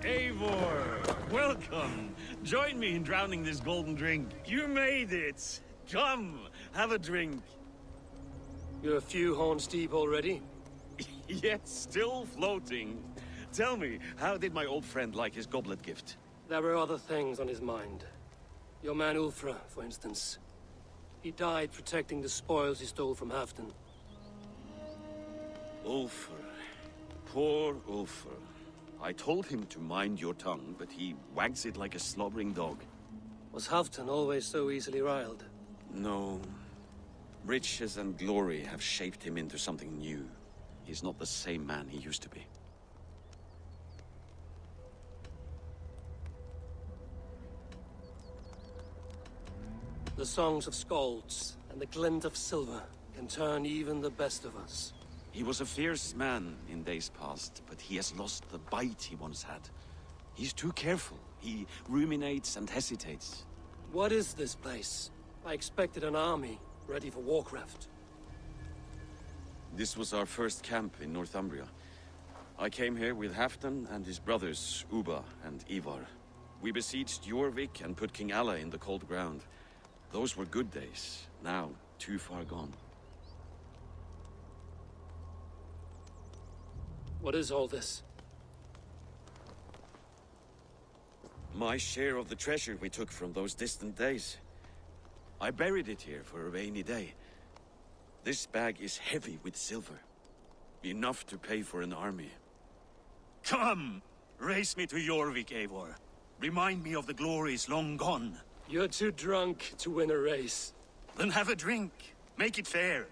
Eivor, welcome. Join me in drowning this golden drink. You made it. Come, have a drink. You're a few horns deep already? Yet still floating. Tell me, how did my old friend like his goblet gift? There were other things on his mind. Your man Ulfra, for instance. He died protecting the spoils he stole from Halfdan. Ulfr. Poor Ulfr. I told him to mind your tongue, but he wags it like a slobbering dog. Was Halfdan always so easily riled? No. Riches and glory have shaped him into something new. He's not the same man he used to be. The songs of skalds and the glint of silver can turn even the best of us. He was a fierce man in days past, but he has lost the bite he once had. He's too careful. He ruminates and hesitates. What is this place? I expected an army, ready for warcraft. This was our first camp in Northumbria. I came here with Halfdan and his brothers, Ubba and Ivar. We besieged Jorvik and put King Alla in the cold ground. Those were good days, now too far gone. What is all this? My share of the treasure we took from those distant days. I buried it here for a rainy day. This bag is heavy with silver. Enough to pay for an army. Come! Race me to Jorvik, Eivor. Remind me of the glories long gone. You're too drunk to win a race. Then have a drink. Make it fair.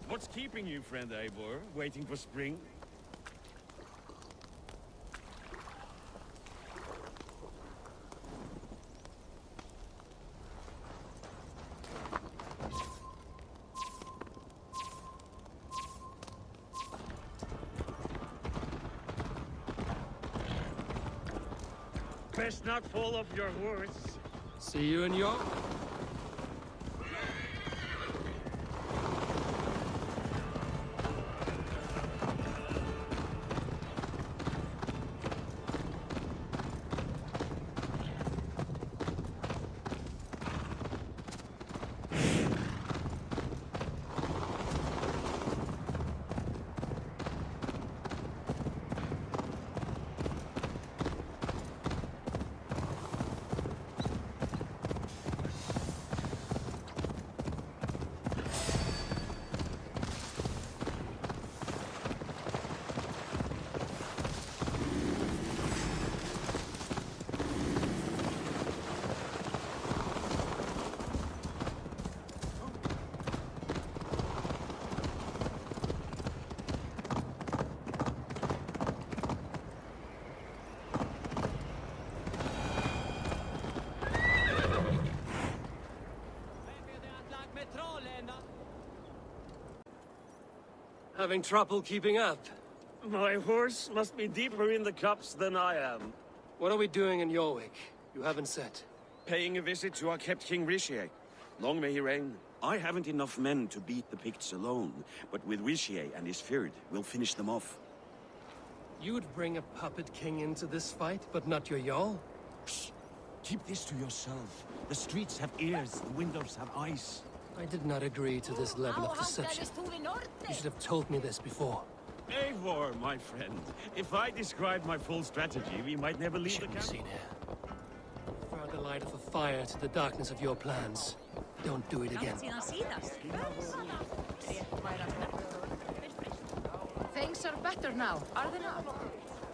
What's keeping you, friend Eivor, waiting for spring? Best not fall off your horse. See you in York. Having trouble keeping up? My horse must be deeper in the cups than I am. What are we doing in Jorvik? You haven't said. Paying a visit to our kept King Rishi. Long may he reign. I haven't enough men to beat the Picts alone, but with Rishi and his Fyrd, we'll finish them off. You would bring a puppet king into this fight, but not your Jarl? Shh. Keep this to yourself. The streets have ears, the windows have eyes. I did not agree to this level of deception. You should have told me this before. Eivor, my friend. If I described my full strategy, we might never leave the Shouldn't camp. be seen here. Throw the light of a fire to the darkness of your plans. Don't do it again. Things are better now, are they not?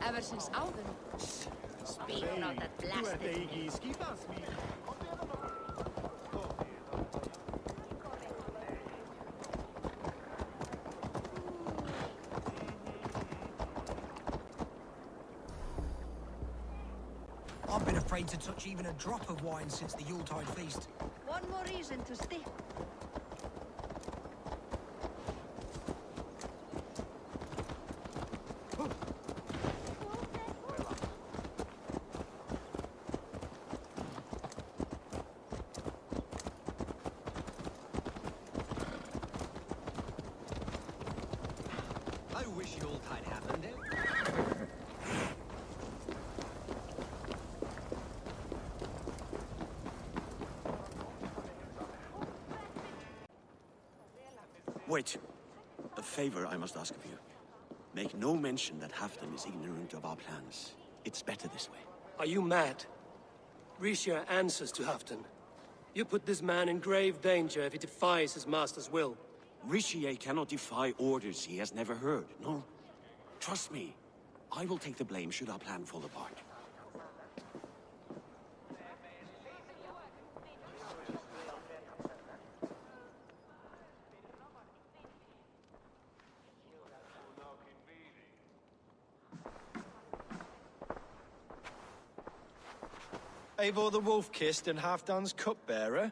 Ever since Alden. Speak not that blasted. I've been afraid to touch even a drop of wine since the Yuletide feast. One more reason to stay. I wish Yuletide happened. Wait. A favor I must ask of you. Make no mention that Halfdan is ignorant of our plans. It's better this way. Are you mad? Rishia answers to Halfdan. You put this man in grave danger if he defies his master's will. Rishi cannot defy orders he has never heard, no? Trust me. I will take the blame should our plan fall apart. Eivor the Wolf-Kissed and Halfdan's cupbearer?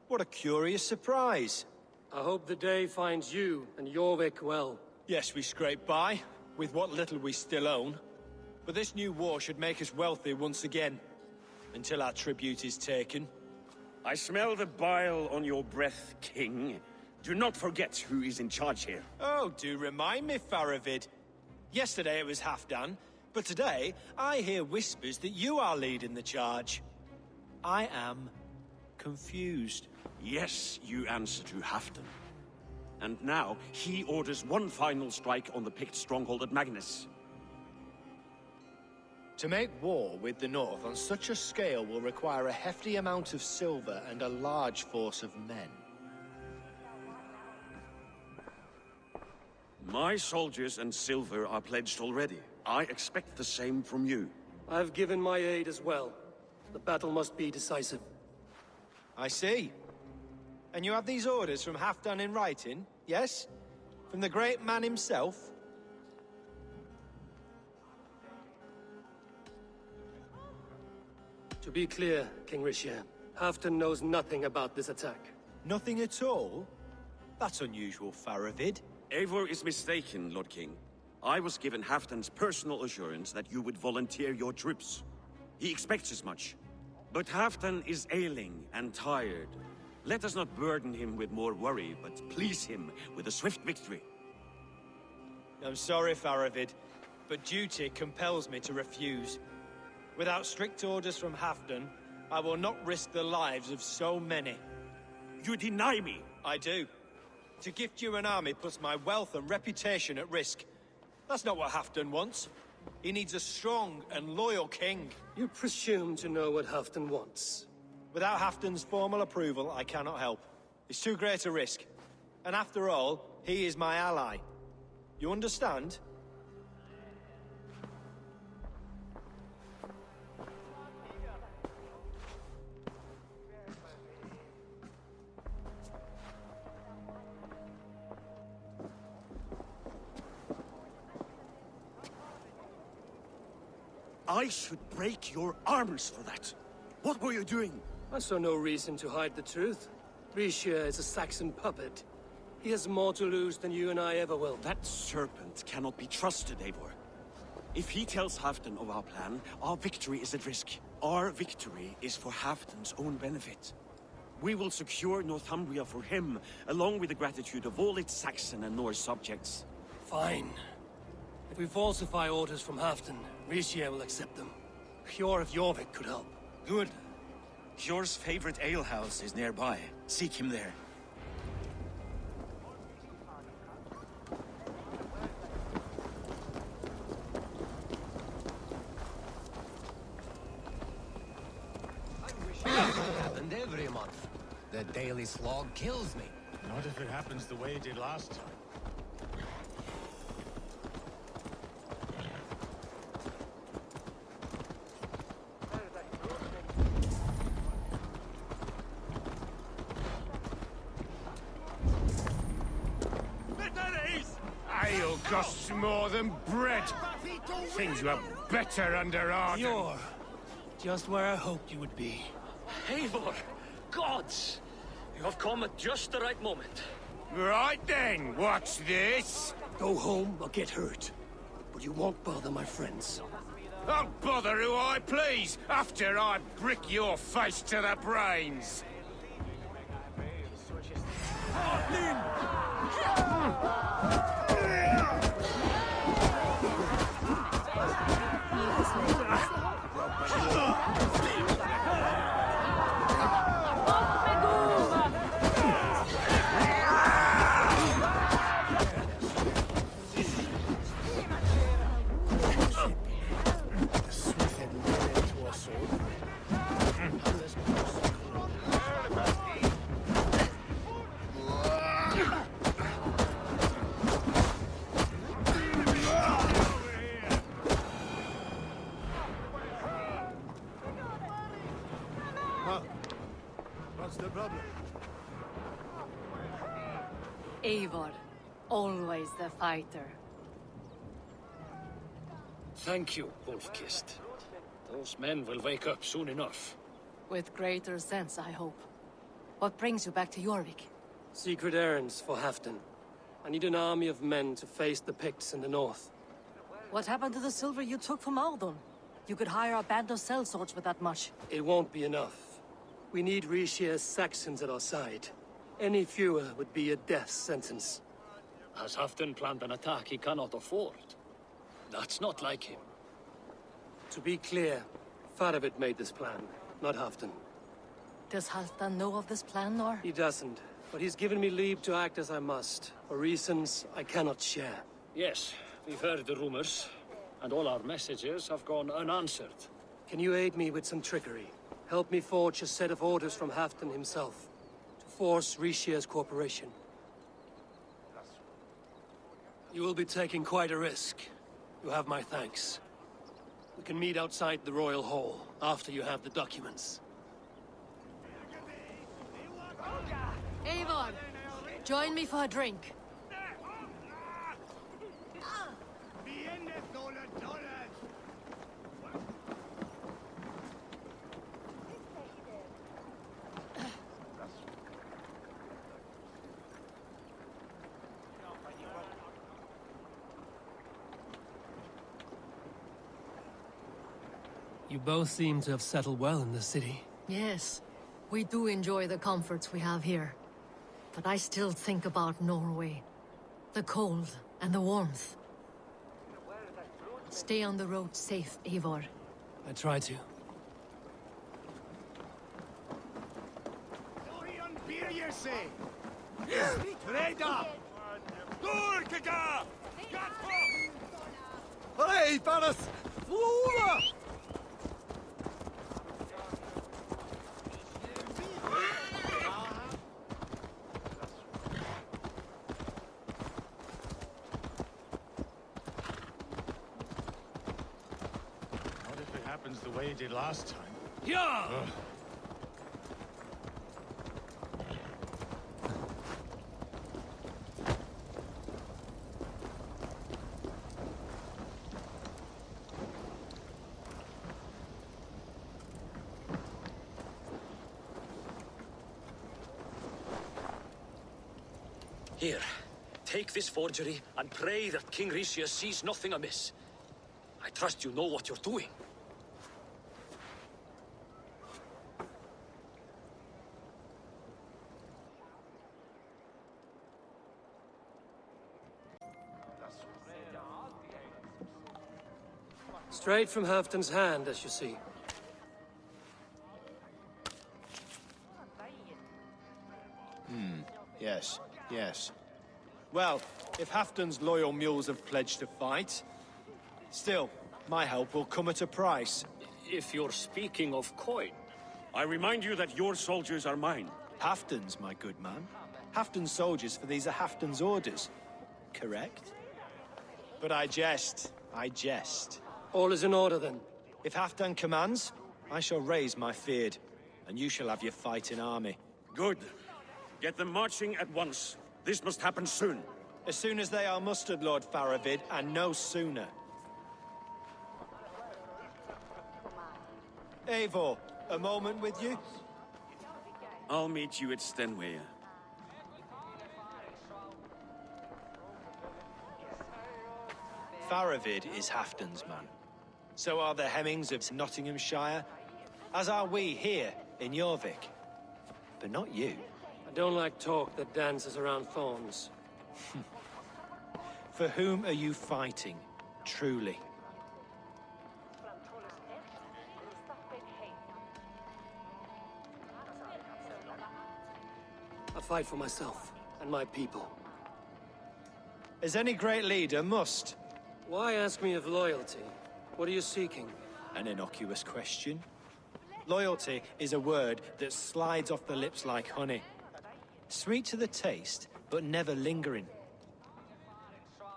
What a curious surprise. I hope the day finds you and Jorvik well. Yes, we scrape by, with what little we still own. But this new war should make us wealthy once again, until our tribute is taken. I smell the bile on your breath, King. Do not forget who is in charge here. Oh, do remind me, Faravid. Yesterday it was Halfdan, but today I hear whispers that you are leading the charge. I am confused. Yes, you answer to Halfdan. And now, he orders one final strike on the Pict stronghold at Magnus. To make war with the North on such a scale will require a hefty amount of silver and a large force of men. My soldiers and silver are pledged already. I expect the same from you. I've given my aid as well. The battle must be decisive. I see. And you have these orders from Halfdan in writing, yes? From the great man himself? To be clear, King Rishia, Halfdan knows nothing about this attack. Nothing at all? That's unusual, Faravid. Eivor is mistaken, Lord King. I was given Halfdan's personal assurance that you would volunteer your troops. He expects as much. But Halfdan is ailing and tired. Let us not burden him with more worry, but please him with a swift victory. I'm sorry, Faravid, but duty compels me to refuse. Without strict orders from Halfdan, I will not risk the lives of so many. You deny me! I do. To gift you an army puts my wealth and reputation at risk. That's not what Halfdan wants. He needs a strong and loyal king. You presume to know what Halfdan wants. Without Halfdan's formal approval, I cannot help. It's too great a risk. And after all, he is my ally. You understand? I should break your arms for that. What were you doing? I saw no reason to hide the truth. Rishia is a Saxon puppet. He has more to lose than you and I ever will. That serpent cannot be trusted, Eivor. If he tells Halfdan of our plan, our victory is at risk. Our victory is for Halfdan's own benefit. We will secure Northumbria for him, along with the gratitude of all its Saxon and Norse subjects. Fine. If we falsify orders from Halfdan, Rishia will accept them. Hjor of Jorvik could help. Good. Hjor's favorite alehouse is nearby. Seek him there. Happened every month. The daily slog kills me. Not if it happens the way it did last time. Ale costs more than bread. Things were better under Arden. Hjor, just where I hoped you would be. Eivor! Gods! You have come at just the right moment. Right then, what's this? Go home or get hurt. But you won't bother my friends. I'll bother who I please, after I brick your face to the brains. Eivor, always the fighter. Thank you, Wolf-Kissed. Those men will wake up soon enough. With greater sense, I hope. What brings you back to Jorvik? Secret errands for Halfdan. I need an army of men to face the Picts in the north. What happened to the silver you took from Aldon? You could hire a band of sellswords with that much. It won't be enough. We need Rishia's Saxons at our side. Any fewer would be a death sentence. Has Halfdan planned an attack he cannot afford? That's not like him. To be clear, Faravid made this plan, not Halfdan. Does Halfdan know of this plan, or? He doesn't, but he's given me leave to act as I must, for reasons I cannot share. Yes, we've heard the rumors, and all our messages have gone unanswered. Can you aid me with some trickery? Help me forge a set of orders from Halfdan himself, to force Rishia's cooperation. You will be taking quite a risk. You have my thanks. We can meet outside the Royal Hall, after you have the documents. Eivor, join me for a drink. You both seem to have settled well in the city. Yes, we do enjoy the comforts we have here. But I still think about Norway. The cold and the warmth. Stay on the road safe, Eivor. I try to. Hej, Paras! Flora! What if it happens the way it did last time? Yeah! Here, take this forgery and pray that King Rishia sees nothing amiss. I trust you know what you're doing. Straight from Halfdan's hand, as you see. Yes, yes. Well, if Halfdan's loyal mules have pledged to fight, still, my help will come at a price. If you're speaking of coin. I remind you that your soldiers are mine. Halfdan's, my good man. Halfdan's soldiers, for these are Halfdan's orders. Correct? But I jest. I jest. All is in order, then. If Halfdan commands, I shall raise my feared, and you shall have your fighting army. Good. Get them marching at once. This must happen soon. As soon as they are mustered, Lord Faravid, and no sooner. Eivor, a moment with you? I'll meet you at Stenway. Faravid is Halfdan's man. So are the Hemmings of Nottinghamshire, as are we here in Jorvik. But not you. I don't like talk that dances around thorns. For whom are you fighting, truly? I fight for myself and my people. As any great leader must. Why ask me of loyalty? What are you seeking? An innocuous question. Loyalty is a word that slides off the lips like honey. Sweet to the taste, but never lingering.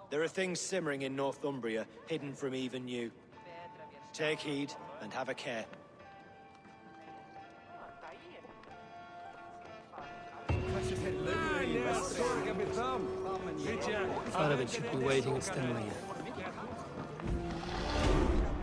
There are things simmering in Northumbria, hidden from even you. Take heed and have a care. Faravit should be waiting at Stenley.